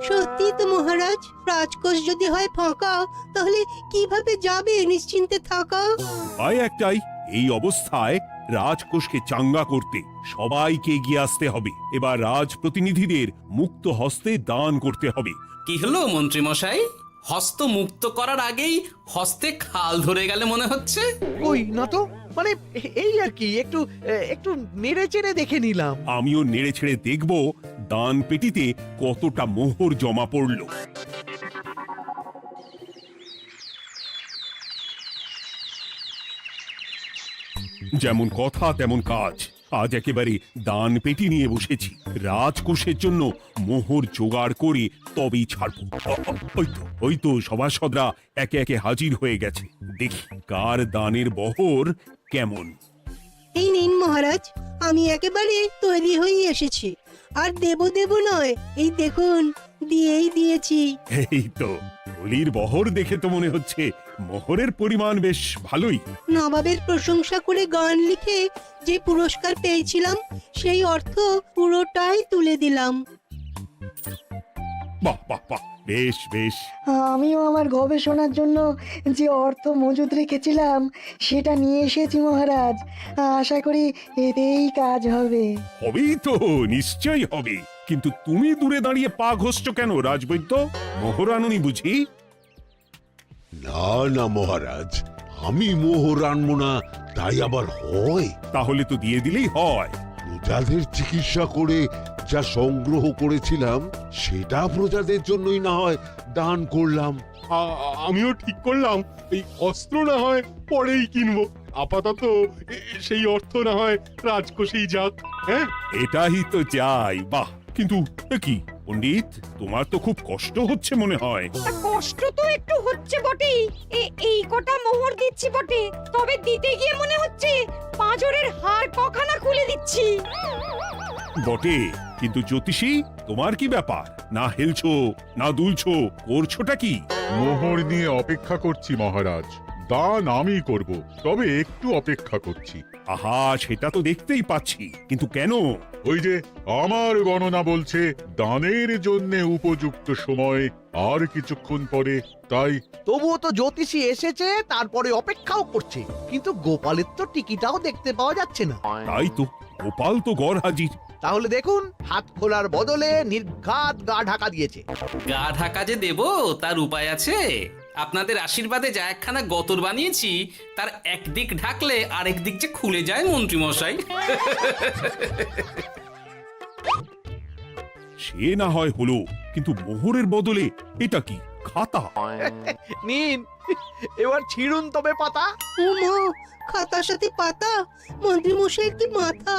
সত্যি তো মহারাজ, রাজকোষ যদি হয় ফাঁকা, তাহলে কিভাবে যাবে নিশ্চিন্তে থাকা? উপায় একটাই, এই অবস্থায় রাজকোষকে চাঙ্গা করতে সবাইকে এগিয়ে আসতে হবে। এবার রাজপ্রতিনিধিদের মুক্ত হস্তে দান করতে হবে। কি হলো মন্ত্রী মশাই, হস্ত মুক্ত করার আগেই হস্তে খাল ধরে গেলে মনে হচ্ছে। কই না তো, মানে এই আর কি, একটু একটু নেড়ে চেড়ে দেখে নিলাম। আমিও নেড়ে ছেড়ে দেখব দান পেটিতে কতটা মোহর জমা পড়লো। যেমন কথা তেমন কাজ, আজ একেবারে দান পেটি নিয়ে বসেছি। রাজকোষের জন্য মোহর জোগাড় করে তবেই ছাড়বো। ওই তো সভাসদরা একে একে হাজির হয়ে গেছে। দেখি কার দানের বহর কেমন। এই নিন মহারাজ, আমি একেবারে তৈরি হয়ে এসেছি। আর দেব নয়, এই দেখুন দিয়েই দিয়েছি। এই তো বলির বহর দেখে তো মনে হচ্ছে মোহরের পরিমাণ বেশ ভালোই। নবাবের প্রশংসা করে গান লিখে যে পুরস্কার পেয়েছিলাম, সেই অর্থ পুরোটাই তুলে দিলাম। বাহ বাহ বাহ, বেশ বেশ। আমিও আমার গবেষণার জন্য যে অর্থ মজুদ রেখেছিলাম সেটা নিয়ে এসেছি মহারাজ। আশা করি এতেই কাজ হবে। হবেই তো, নিশ্চয়ই হবে। কিন্তু তুমি দূরে দাঁড়িয়ে পা ঘষছো কেন রাজবৈদ্য? মোহর আনুনি বুঝি? না না মহারাজ, আমি মোহর আনবো না তাই আবার হয়? তাহলে তো দিয়ে দিলেই হয়। প্রজাদের চিকিৎসা করে যা সংগ্রহ করেছিলাম সেটা প্রজাদের জন্যই না হয় দান করলাম। আমিও ঠিক করলাম এই অস্ত্র না হয় পরেই কিনবো, আপাতত সেই অর্থ না হয় রাজকোষেই যাক। হ্যাঁ, এটাই তো চাই। বাহ, কিন্তু কি পণ্ডিত, তোমার তো খুব কষ্ট হচ্ছে মনে হয়। কষ্ট তো একটু হচ্ছে বটেই। এই কটা মোহর দিচ্ছি বটে, তবে দিতে গিয়ে মনে হচ্ছে পাঁজরের হাড় কখানা খুলে দিচ্ছি। বটে, কিন্তু জ্যোতিষী তোমার কি ব্যাপার? না হেলছো না দুলছো, করছোটা কি? মোহর নিয়ে অপেক্ষা করছি মহারাজ, দান আমি করব, তবে একটু অপেক্ষা করছি। আহা, সেটা তো দেখতেই পাচ্ছি, কিন্তু কেন? ওই যে আমার গণনা বলছে দানের জন্য উপযুক্ত সময় আর কিছুক্ষণ পরে, তাই। তবুও তো জ্যোতিষী এসেছে, তারপরে অপেক্ষাও করছে, কিন্তু গোপালের তো টিকিটাও দেখতে পাওয়া যাচ্ছে না। তাই তো, গোপাল তো গড় হাজির। তাহলে দেখুন, হাত খোলার বদলে নির্ঘাত গা ঢাকা দিয়েছে। গা ঢাকা যে দেব তার উপায় আছে। আপনাদের আশীর্বাদে যা একখানা গতর বানিয়েছি, তার একদিক ঢাকলে আরেক দিক যে খুলে যায় মন্ত্রী মশাই। সে না হয় হলো, কিন্তু মোহরের বদলে এটা কি? খাতা? নিন, এবার ছিড়ুন তবে পাতা। উমা, খাতার সাথে পাতা! মন্ত্রী মশাইয়ের কি মাথা!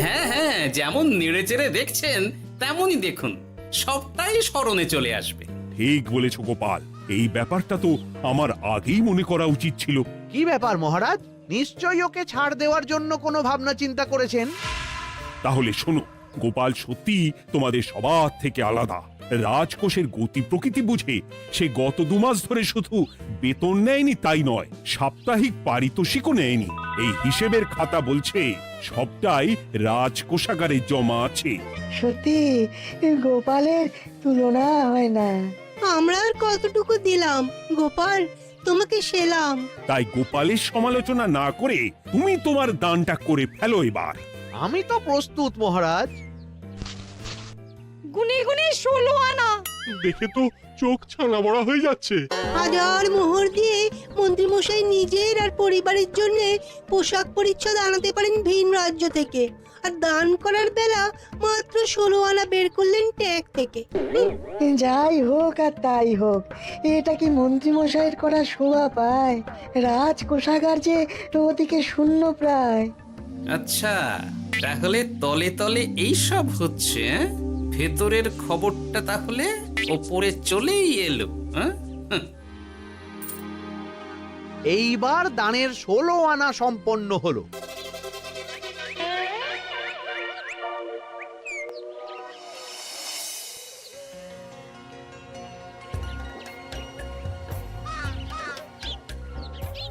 হ্যাঁ হ্যাঁ, যেমন নেড়ে চেড়ে দেখছেন তেমনই দেখুন, সবটাই স্মরণে চলে আসবে। ঠিক বলেছ গোপাল, এই ব্যাপারটা তো আমার আগেই মনে করা উচিত ছিল। কি ব্যাপার মহারাজ, নিশ্চয়ই ওকে ছাড় দেওয়ার জন্য কোনো ভাবনা চিন্তা করেছেন। তাহলে শোনো, গোপাল সত্যি তোমাদের সবার থেকে আলাদা। রাজকোষের গতি প্রকৃতি বুঝে সে গত 2 মাস ধরে শুধু বেতন নেয়নি তাই নয়, সাপ্তাহিক পারিতোষিকও নেয়নি। এই হিসেবের খাতা বলছে সবটাই রাজকোষাগারে জমা আছে। সত্যি গোপালের তুলনা হয় না। আমরা আর কতটুকু দিলাম গোপাল, তোমাকে সেলাম। তাই গোপালের সমালোচনা না করে তুমি তোমার দানটা করে ফেলো এবার। আমি তো প্রস্তুত মহারাজ। গুনে গুনে 16 আনা। দেখে তো চোখ ছানা বড়া হয়ে যাচ্ছে। হাজার মোহর দিয়ে মন্ত্রী মশাই নিজের আর পরিবারের জন্য পোশাক পরিচ্ছদ আনাতে পারেন ভিন রাজ্য থেকে, আর দান করার বেলা মাত্র 16 আনা বের করলেন ট্যাগ থেকে। যাই হোক আর তাই হোক, এটা কি মন্ত্রীমশাইয়ের করা শোভা পায়? রাজকোষাগার যে ওদিকে শূন্য প্রায়। আচ্ছা, তাহলে তলে তলে এই সব হচ্ছে, ভেতরের খবরটা তাহলে ওপরে চলেই এলো। এইবার দানের 16 আনা সম্পন্ন হলো।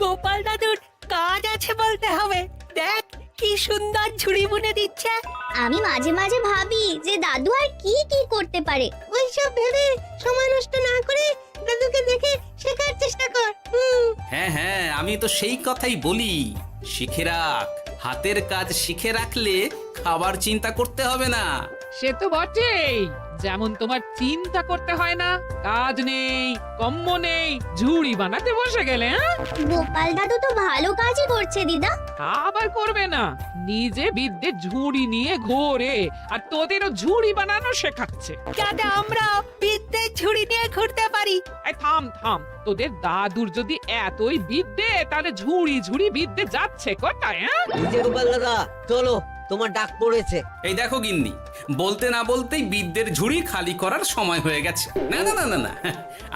গোপাল দাদুর কাজ আছে বলতে হবে। দেখ কি সুন্দর ঝুড়ি বুনে দিচ্ছে। আমি মাঝে মাঝে ভাবি যে দাদু আর কি কি করতে পারে। ওই এইসব ভেবে সময় নষ্ট না করে দাদুকে দেখে শেখার চেষ্টা কর। হ্যাঁ হ্যাঁ, আমি তো সেই কথাই বলি, শিখে রাখ। হাতের কাজ শিখে রাখলে খাবার চিন্তা করতে হবে না। সে তো বটেই, যেমন তোমার চিন্তা করতে হয় না, কাজ নেই, কম্ম নেই, ঝুড়ি বানাতে বসে গেলে। গোপাল দাদু তো ভালো কাজই করছে দিদা। আবার করবে না, নিজে বিদ্যে ঝুড়ি নিয়ে ঘোরে আর তোদেরও ঝুড়ি বানানো শেখাচ্ছে। যাতে আমরা বিদ্যে ঝুড়ি নিয়ে ঘুরতে পারি। এই থাম থাম, তোদের দাদুর যদি এতই বিদ্যে, তাহলে ঝুড়ি ঝুড়ি বিদ্যে যাচ্ছে কোথায়? গোপাল দাদা চলো, তোমার ডাক পড়েছে। এই দেখো গিন্নি, বলতে না বলতেই বিদ্যের ঝুড়ি খালি করার সময় হয়ে গেছে। না না না না না,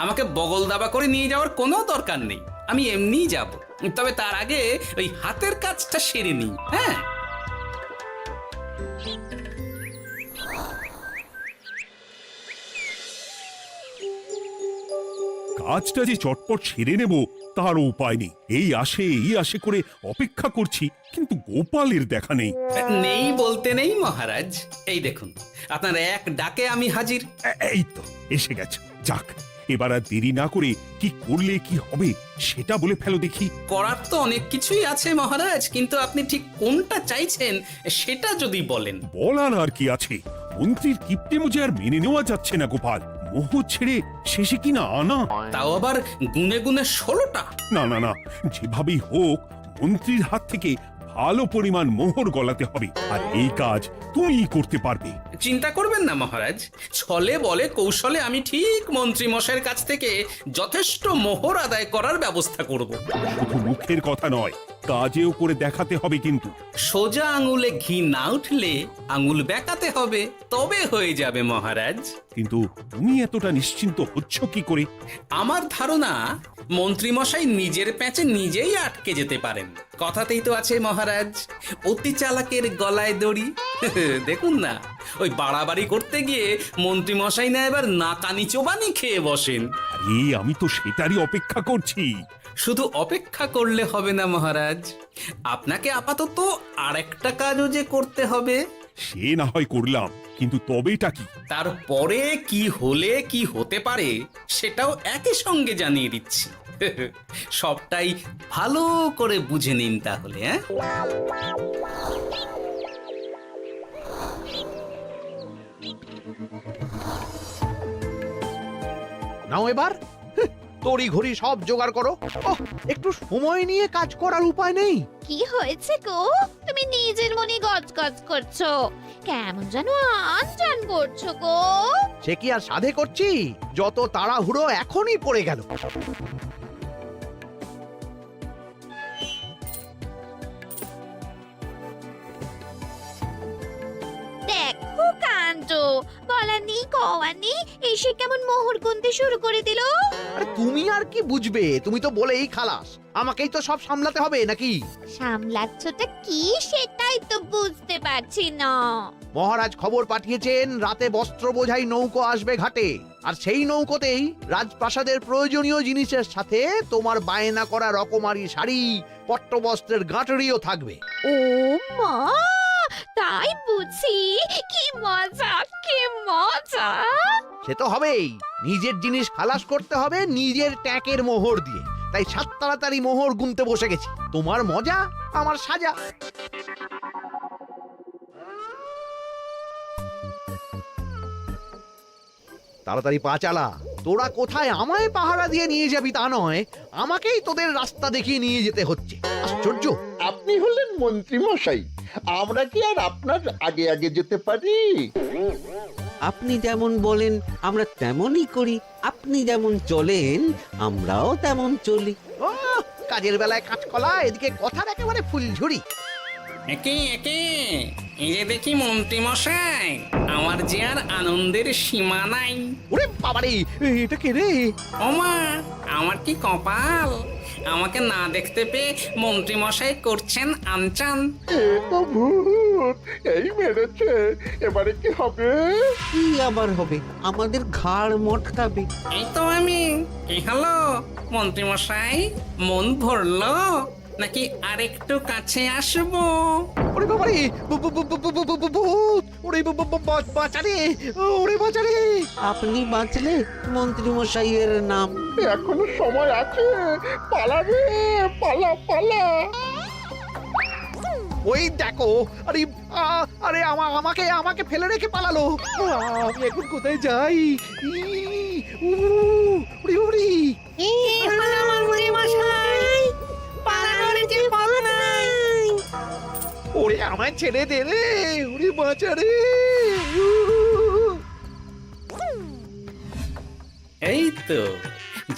আমাকে বগল দাবা করে নিয়ে যাওয়ার কোনো দরকার নেই, আমি এমনিই যাব। তবে তার আগে ওই হাতের কাজটা সেরে নিই। হ্যাঁ, কাজটা যে চটপট সেরে নেব তার উপায় নেই। এই আসে করে অপেক্ষা করছি, কিন্তু গোপালের দেখা নেই। নেই বলতে নেই মহারাজ, এই দেখুন আপনার এক ডাকে আমি হাজির। এই তো এসে গেছে। যাক, এবার আর দেরি না করে কি করলে কি হবে সেটা বলে ফেলো দেখি। করার তো অনেক কিছুই আছে মহারাজ, কিন্তু আপনি ঠিক কোনটা চাইছেন সেটা যদি বলেন। বলার আর কি আছে, মন্ত্রীর কিপ্টে মুজে আর মেনে নেওয়া যাচ্ছে না গোপাল। মোহ ছেড়ে শেষে কিনা আনা। তাও আবার গুনে গুনে 16টা। না না না, যেভাবেই হোক মন্ত্রীর হাত থেকে ভালো পরিমাণ মোহর গলাতে হবে, আর এই কাজ তুমিই করতে পারবে। চিন্তা করবেন না মহারাজ, ছলে বলে কৌশলে আমি ঠিক মন্ত্রী মশাইয়ের কাছ থেকে যথেষ্ট মোহর আদায় করার ব্যবস্থা করব। শুধু মুখের কথা নয়, কাজেও করে দেখাতে হবে কিন্তু। সোজা আঙুলে ঘি না উঠলে আঙুল বেঁকাতে হবে, তবে হয়ে যাবে মহারাজ। কিন্তু তুমি এতটা নিশ্চিন্ত হচ্ছ কি করে? আমার ধারণা মন্ত্রী মশাই নিজের প্যাঁচে নিজেই আটকে যেতে পারেন। কথাতেই তো আছে মহারাজ, অতি চালাকের গলায় দড়ি। দেখুন না, ওই বাড়াবাড়ি করতে গিয়ে মন্ত্রী মশাই না এবার নাকানি চোবানি খেয়ে বসেন। আরে আমি তো সেটারই অপেক্ষা করছি। শুধু অপেক্ষা করলে হবে না মহারাজ, আপনাকে আপাতত আরেকটা কাজও যে করতে হবে। সে না হয় করলাম, কিন্তু তবেটা কি? তারপরে কি হলে কি হতে পারে সেটাও একই সঙ্গে জানিয়ে দিচ্ছি। সবটাই ভালো করে বুঝে নিন তাহলে। নাও এবার তড়ি ঘড়ি সব জোগাড় করো। একটু সময় নিয়ে কাজ করার উপায় নেই? কি হয়েছে গো, তুমি নিজের মনে গজগজ করছো, কেমন যেন আনজান করছো গো। সে কি আর সাধে করছি, যত তাড়াহুড়ো এখনই পড়ে গেল। দেখো কাণ্ড, বলা নেই কওয়া নেই, এসে কেমন মোহর গুনতে শুরু করে দিল। আরে তুমি আর কি বুঝবে, তুমি তো বলেই খালাস, আমাকেই তো সব সামলাতে হবে নাকি? সামলাচ্ছটা কি সেটাই তো বুঝতে পারছি না। মহারাজ খবর পাঠিয়েছেন রাতে বস্ত্র বোঝাই নৌকো আসবে ঘাটে, আর সেই নৌকোতেই রাজপ্রাসাদের প্রয়োজনীয় জিনিসের সাথে তোমার বায়না করা রকমারি শাড়ি, পট্টবস্ত্রের গাঁটরিও থাকবে। ও মা, তাই বুঝি, কি মজা কি মজা। সে তো হবেই, নিজের জিনিস খালাস করতে হবে নিজের ট্যাঁকের মোহর দিয়ে। তাই সাত তাড়াতাড়ি মোহর গুনতে বসে গেছি। তোমার মজা আমার সাজা। তাড়াতাড়ি পা চালা, তোরা কোথায় আমায় পাহারা দিয়ে নিয়ে যাবি তা নয়, আমাকেই তোদের রাস্তা দেখিয়ে নিয়ে যেতে হচ্ছে। আশ্চর্য! আপনি হলেন মন্ত্রী মশাই, আমরা কি আর আপনার আগে আগে যেতে পারি? আপনি যেমন বলেন আমরা তেমনই করি, আপনি যেমন চলেন আমরাও তেমন চলি। ও, কাজের বেলায় কাঁচকলা, এদিকে কথার একেবারে ফুলঝুরি। একে একে এই যে দেখি মন্ত্রী মশাই, আমার যে আর আনন্দের সীমা নাই। ওরে বাবারে, এটা কে রে? ওমা, আমার কি কপাল, আমাকে না দেখতে পেয়ে মন্ত্রী মশাই করছেন আনচান। এ তো ভূত, এই মেরেছে, এবারে কি হবে? কি আবার হবে, আমাদের ঘাড় মটকাবে। এই তো আমি। কি হলো মন্ত্রী মশাই, মন ভরলো নাকি আরেকটু কাছে আসবো? ওরে বাবা রে ভূত ওরে বাঁচা রে ওরে বাঁচা রে আপনি বাঁচলে মন্ত্রী মশাইয়ের নাম। এখনো সময় আছে, পালা রে, পালা পালা। ওই দেখো, আরে আরে আমাকে আমাকে ফেলে রেখে পালালো। আমি এখন কোথায় যাই? উড়ি উড়ি। ওরে আমায় ছেড়ে দে রে, উড়ি বাঁচা রে। এই তো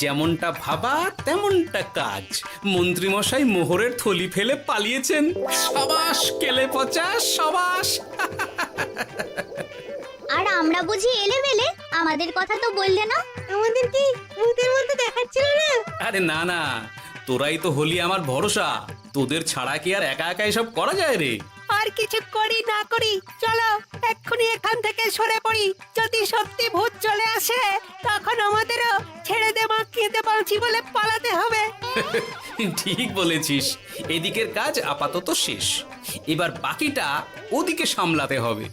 যেমনটা ভাবা তেমনটা কাজ। মন্ত্রীমশাই মোহরের থলি ফেলে পালিয়েছেন। সাবাস কেলে পচা, সাবাস। আর আমরা বুঝি এলেবেলে, আমাদের কথা তো বললে না। আমাদের কি ভূতের মতো দেখাচ্ছিল না? আরে না না, তোরাই তো হলি আমার ভরসা। তোদের ছাড়া কি আর একা একা এসব করা যায় রে? আর কিছু করি না করি, চলো এক্ষুনি এখান থেকে সরে পড়ি। যদি সত্যি ভূত চলে আসে তখন আমাদেরও ছেড়ে দে মাখিয়ে বাঁচি বলে পালাতে হবে। ঠিক বলেছিস। এদিকের কাজ আপাতত শেষ, এবার বাকিটা ওদিকে সামলাতে হবে।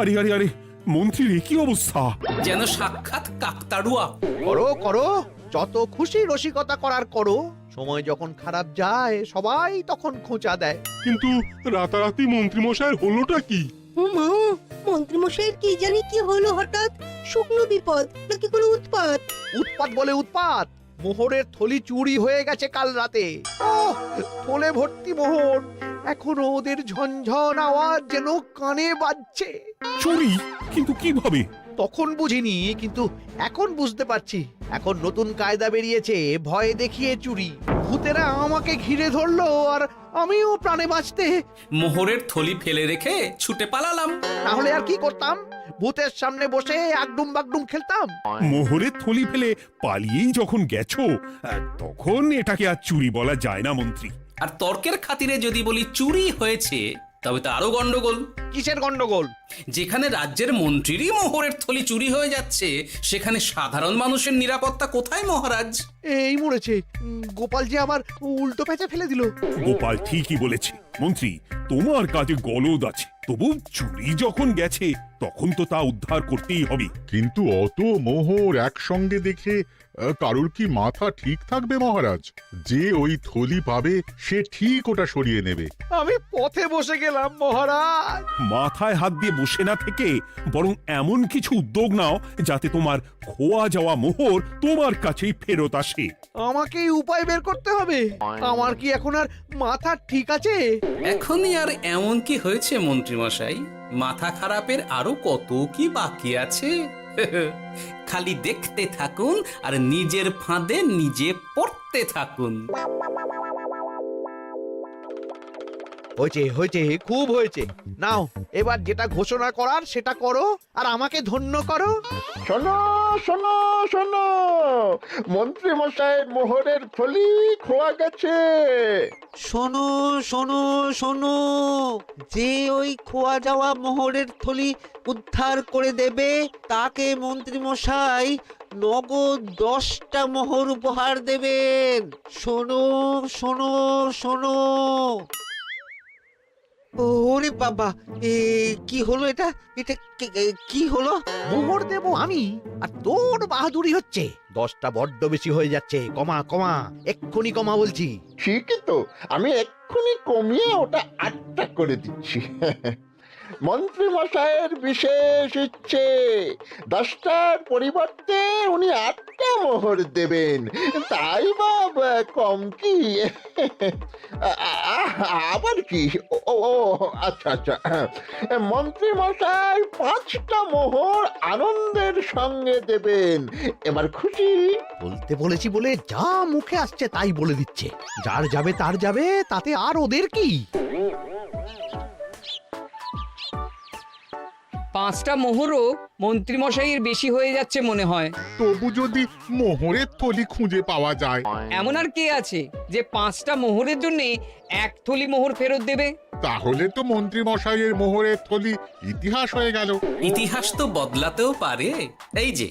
আরে আরে আরে মন্ত্রীর কি অবস্থা! যেন সাক্ষাৎ কাকতাড়ুয়া। করো করো, যত খুশি রসিকতা করার করো। সময় যখন খারাপ যায় সবাই তখন খোঁচা দেয়। কিন্তু রাতারাতি মন্ত্রী মশাইয়ের হলোটা কি? মা, মন্ত্রীমশাইয়ের কি জানি কি হলো হঠাৎ? শুকনো বিপদ নাকি কোনো উৎপাত? উৎপাত বলে উৎপাত। মোহরের থলি চুরি হয়ে গেছে কাল রাতে। ওহ, থলে ভর্তি মোহর। এখনো ওদের ঝনঝন আওয়াজ যেন কানে বাজছে। চুরি? কিন্তু কিভাবে? তখন বুঝিনি, কিন্তু এখন বুঝতে পারছি। এখন নতুন কায়দা বেরিয়েছে, ভয় দেখিয়ে চুরি। ভূতেরা আমাকে ঘিরে ধরলো আর আমিও প্রাণে বাঁচতে মোহরের থলি ফেলে রেখে ছুটে পালালাম। তাহলে আর কি করতাম? ভূতের সামনে বসে আগডুম বাগডুম খেলতাম। মোহরের থলি ফেলে পালিয়েই যখন গেছো, তখন এটাকে আর চুরি বলা যায় না মন্ত্রী। আর তর্কের খাতিরে যদি বলি চুরি হয়েছে, তবে তো আরো গন্ডগোল। কিসের গন্ডগোল? যেখানে রাজ্যের মন্ত্রীরই মোহরের থলি চুরি হয়ে যাচ্ছে, সেখানে সাধারণ মানুষের নিরাপত্তা কোথায় মহারাজ? এই মরেছে, গোপাল যে আবার উল্টো প্যাঁচে ফেলে দিল। গোপাল ঠিকই বলেছে মন্ত্রী, তোমার কাজে গলদ আছে। তবু চুরি যখন গেছে তখন তো তা উদ্ধার করতেই হবে। কিন্তু অত মোহর একসঙ্গে দেখে কারোর কি মাথা ঠিক থাকবে মহারাজ? যে ওই থলি পাবে সে ঠিক ওটা সরিয়ে নেবে। আমি পথে বসে গেলাম মহারাজ। মাথায় হাত দিয়ে বসে না থেকে বরং এমন কিছু উদ্যোগ নাও যাতে তোমার খোয়া যাওয়া মোহর তোমার কাছেই ফেরত আসে। আমাকেই উপায় বের করতে হবে। আমার কি এখন আর মাথা ঠিক আছে? এখনই আর এমন কি হয়েছে মন্ত্রীমশাই? মাথা খারাপের আরো কত কি বাকি আছে। খালি দেখতে থাকুন আর নিজের ফাঁদে নিজে পড়তে থাকুন। হয়েছে হয়েছে, খুব হয়েছে। নাও এবার যেটা ঘোষণা করার সেটা করো আর আমাকে ধন্য করো। শোনো শোনো শোনো, মন্ত্রী মশাইয়ের মোহরের থলি খোয়া গেছে। শোনো শোনো শোনো, যে ওই খোয়া যাওয়া মোহরের থলি উদ্ধার করে দেবে তাকে মন্ত্রী মশাই নগদ 10টা মোহর উপহার দেবেন। শোনো শোনো শোনো। ওরে বাবা, কি হলো এটা? এটা কি হলো? মোহর দেবো আমি আর তোর বাহাদুরি হচ্ছে। 10টা বড্ড বেশি হয়ে যাচ্ছে। কমা কমা, এক্ষুনি কমা বলছি। ঠিকই তো, আমি এক্ষুনি কমিয়ে ওটা 8টা করে দিচ্ছি। মন্ত্রী মশাইয়ের বিশেষ ইচ্ছে, 10টার পরিবর্তে উনি 8টা মোহর দেবেন। তাই বা কম কি? আবার কি? ও আচ্ছা আচ্ছা, মন্ত্রী মশাই 5টা মোহর আনন্দের সঙ্গে দেবেন। এবার খুশি? বলতে বলেছি বলে যা মুখে আসছে তাই বলে দিচ্ছে। যার যাবে তার যাবে, তাতে আর ওদের কি? 5টা মোহরও মন্ত্রীমশাইয়ের বেশি হয়ে যাচ্ছে মনে হয়। তবু যদি মোহরের থলি খুঁজে পাওয়া যায়। এমন আর কে আছে যে 5টা মোহরের জন্য 1 থলি মোহর ফেরত দেবে? তাহলে তো মন্ত্রী মশাইয়ের মোহরের থলি ইতিহাস হয়ে গেল। ইতিহাস তো বদলাতেও পারে। এই যে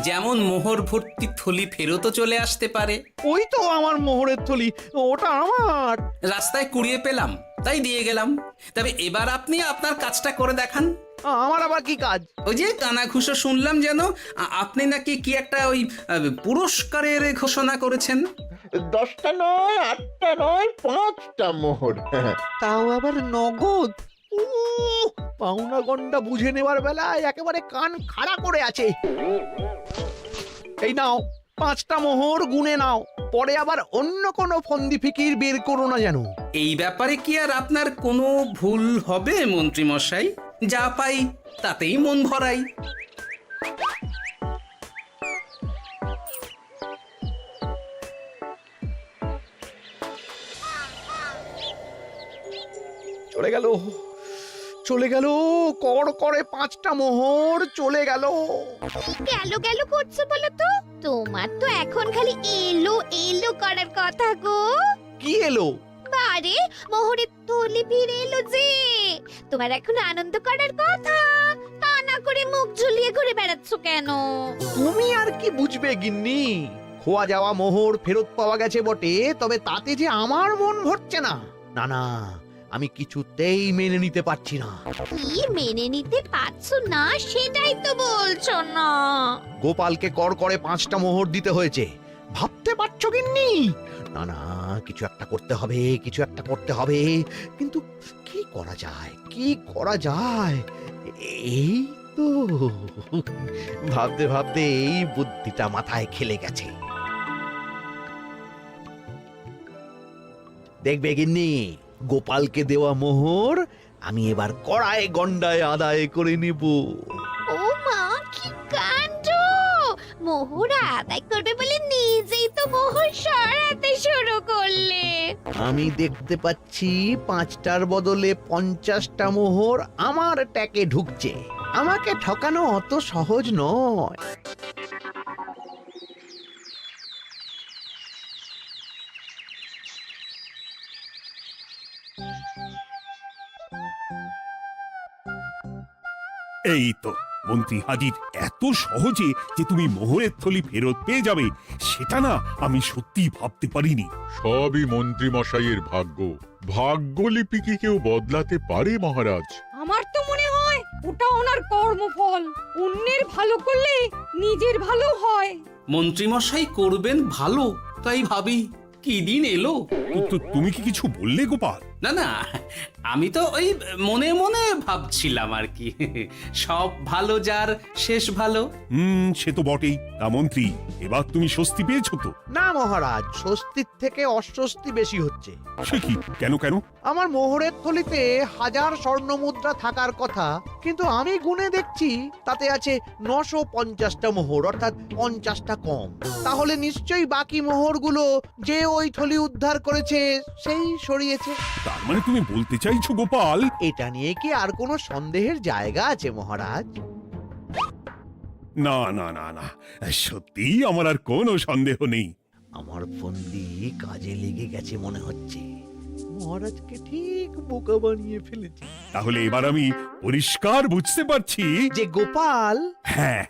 যেমন মোহর ভর্তি থলি ফেরতও চলে আসতে পারে। ওই তো আমার মোহরের থলি, ওটা আমার। রাস্তায় কুড়িয়ে পেলাম তাই দিয়ে গেলাম। তবে এবার আপনি আপনার কাজটা করে দেখান। আমার আবার কি কাজ? ওই যে কানাঘুষো শুনলাম যেন আপনি নাকি কি একটা ওই পুরস্কারের ঘোষণা করেছেন। 10টা নয়, 8টা নয়, 5টা মোহর। তাও আবার নগদ। পাওনা গন্ডা বুঝে নেওয়ার বেলায় একেবারে কান খাড়া করে আছে। এই নাও 5টা মোহর, গুনে নাও, পরে আবার অন্য কোনো ফন্দি ফিকির বের করো না যেন। এই ব্যাপারে কি আর আপনার কোনো ভুল হবে মন্ত্রী মশাই? যা পাই তাতেই মন ভরাই। চলে গেল, চলে গেল, কর করে 5টা মোহর চলে গেল। গেল গেল করছো বলো তো? তোমার তো এখন খালি এলো এলো করার কথা গো। কি এলো? বারে মোহরের থলি ফিরে এলো যে। তোমার এখন আনন্দ করার কথা, তা না করে মুখ ঝুলিয়ে ঘুরে বেড়াচ্ছ কেন? তুমি আর কি বুঝবে গিন্নি? খোয়া যাওয়া মোহর ফেরত পাওয়া গেছে বটে, তবে তাতে যে আমার মন ভরছে না। না না, আমি কিছুতেই মেনে নিতে পারছি না। কি মেনে নিতে পারছো না সেটাই তো বলছো না। গোপালকে কর করে 5টা মোহর দিতে হয়েছে, ভাবতে পারছো গিন্নি? না না, কিছু একটা করতে হবে, কিছু একটা করতে হবে। কিন্তু কি করা যায়, কি করা যায়? এই তো ভাবতে ভাবতে এই বুদ্ধিটা মাথায় খেলে গেছে। দেখবে গিন্নি, গোপালকে দেওয়া মোহর আমি এবার কড়ায় গন্ডায় আদায় করে নিব। ও মা, কি কাণ্ড! মোহর আদায় করবে বলে নিজেই তো মোহর সরাতে শুরু করলে। আমি দেখতে পাচ্ছি 5টার বদলে 50টা মোহর আমার ট্যাকে ঢুকছে। আমাকে ঠকানো অত সহজ নয়। এই তো মন্ত্রী হাজির। এত সহজে যে তুমি মোহরের থলি ফেরত পেয়ে যাবে সেটা না আমি সত্যি ভাবতে পারিনি। সবই মন্ত্রী মশাইয়ের ভাগ্য। ভাগ্যলিপি কি কেউ বদলাতে পারে মহারাজ? আমার তো মনে হয় ওটা ওনার কর্মফল। অন্যের ভালো করলে নিজের ভালো হয়। মন্ত্রী মশাই করবেন ভালো, তাই ভাবি কি দিন এলো। তুমি কি কিছু বললে গোপাল? না না, আমি তো ওই মনে মনে ভাবছিলাম আর কি। সব ভালো যার শেষ ভালো। সে তো বটেই। তা মন্ত্রী, এবার তুমি স্বস্তি পেয়েছো তো? না মহারাজ, স্বস্তির থেকে অস্বস্তি বেশি হচ্ছে। সে কি? কেন কেন? আমার মোহরের থলিতে 1000 স্বর্ণ মুদ্রা থাকার কথা, কিন্তু আমি গুনে দেখছি তাতে আছে 950টা মোহর, অর্থাৎ 50টা কম। তাহলে নিশ্চয়ই বাকি মোহরগুলো যে ওই থলি উদ্ধার করেছে সেই সরিয়েছে। তার মানে তুমি বলতে চাইছো গোপাল? এটা নিয়ে কি আর কোনো সন্দেহের জায়গা আছে মহারাজ? না না না না, সত্যি আমার আর কোনো সন্দেহ নেই। আমার ফন্দি কাজে লেগে গেছে মনে হচ্ছে। মহারাজকে ঠিক বোকা বানিয়ে ফেলেছি। তাহলে এবার আমি পরিষ্কার বুঝতে পারছি যে গোপাল, হ্যাঁ,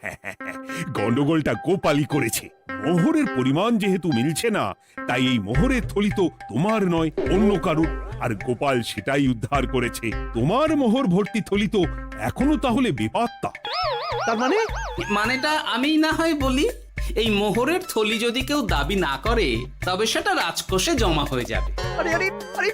গন্ডগোলটা গোপালই করেছে। মোহরের পরিমাণ যেহেতু মিলছে না, তাই এই মোহরের থলি তো তোমার নয়, অন্য কারুর। আর গোপাল সেটাই উদ্ধার করেছে। তোমার মোহর ভর্তি থলি তো এখনো তাহলে বেপাত্তা। তার মানে? মানেটা আমি না হয় বলি। এই মোহরের থলি যদি কেউ দাবি না করে তবে সেটা রাজকোষে জমা হয়ে যাবে। আরে আরে আরে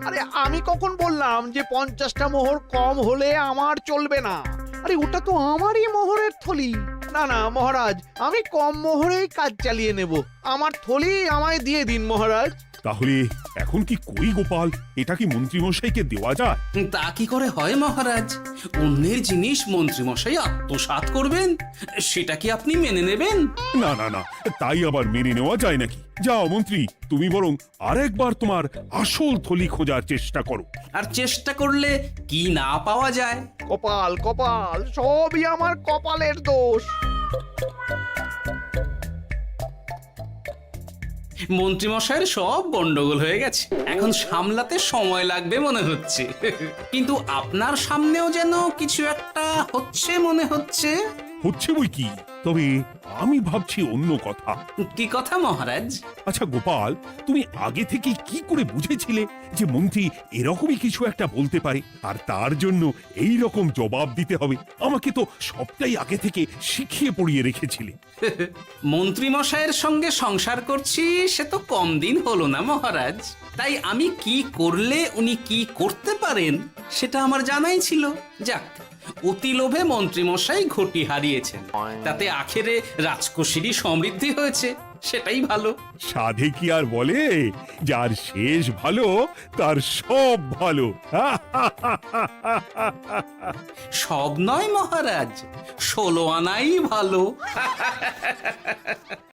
আরে, আমি কখন বললাম যে 50টা মোহর কম হলে আমার চলবে না? আরে ওটা তো আমারই মোহরের থলি। না না মহারাজ, আমি কম মোহরেই কাজ চালিয়ে নেব। আমার থলি আমায় দিয়ে দিন মহারাজ। তাহলে এখন কি করি গোপাল? এটা কি মন্ত্রীমশাইকে দেওয়া যায়? তা কি করে হয় মহারাজ? অন্যের জিনিস মন্ত্রীমশাই আত্মসাৎ করবেন, সেটা কি আপনি মেনে নেবেন? না না না, তাই আবার মেনে নেওয়া যায় নাকি? যাও মন্ত্রী, তুমি বরং আরেকবার তোমার আসল থলি খোঁজার চেষ্টা করো। আর চেষ্টা করলে কি না পাওয়া যায়? কপাল কপাল, সবই আমার কপালের দোষ। মন্ত্রীমশাইয়ের সব গন্ডগোল হয়ে গেছে, এখন সামলাতে সময় লাগবে মনে হচ্ছে। কিন্তু আপনার সামনেও যেন কিছু একটা হচ্ছে মনে হচ্ছে। হচ্ছে বই কি, তবে আমি ভাবছি অন্য কথা। কি কথা মহারাজ? আচ্ছা গোপাল, তুমি আগে থেকে কি করে বুঝেছিলে যে মন্ত্রী এরকমই কিছু একটা বলতে পারে, আর তার জন্য এই রকম জবাব দিতে হবে? আমাকে তো সবটাই আগে থেকে শিখিয়ে পড়িয়ে রেখেছিলে। মন্ত্রীমশাইয়ের সঙ্গে সংসার করছি সে তো কম দিন হলো না মহারাজ, তাই আমি কি করলে উনি কি করতে পারেন সেটা আমার জানাই ছিল। যাক, অতি লোভে মন্ত্রীমশাই ঘটি হারিয়েছেন, তাতে আখেরে রাজকোষেরই সমৃদ্ধি হয়েছে, সেটাই ভালো। সাধে কি আর বলে, যার শেষ ভালো তার সব ভালো। সব নয় মহারাজ, 16 আনাই ভালো।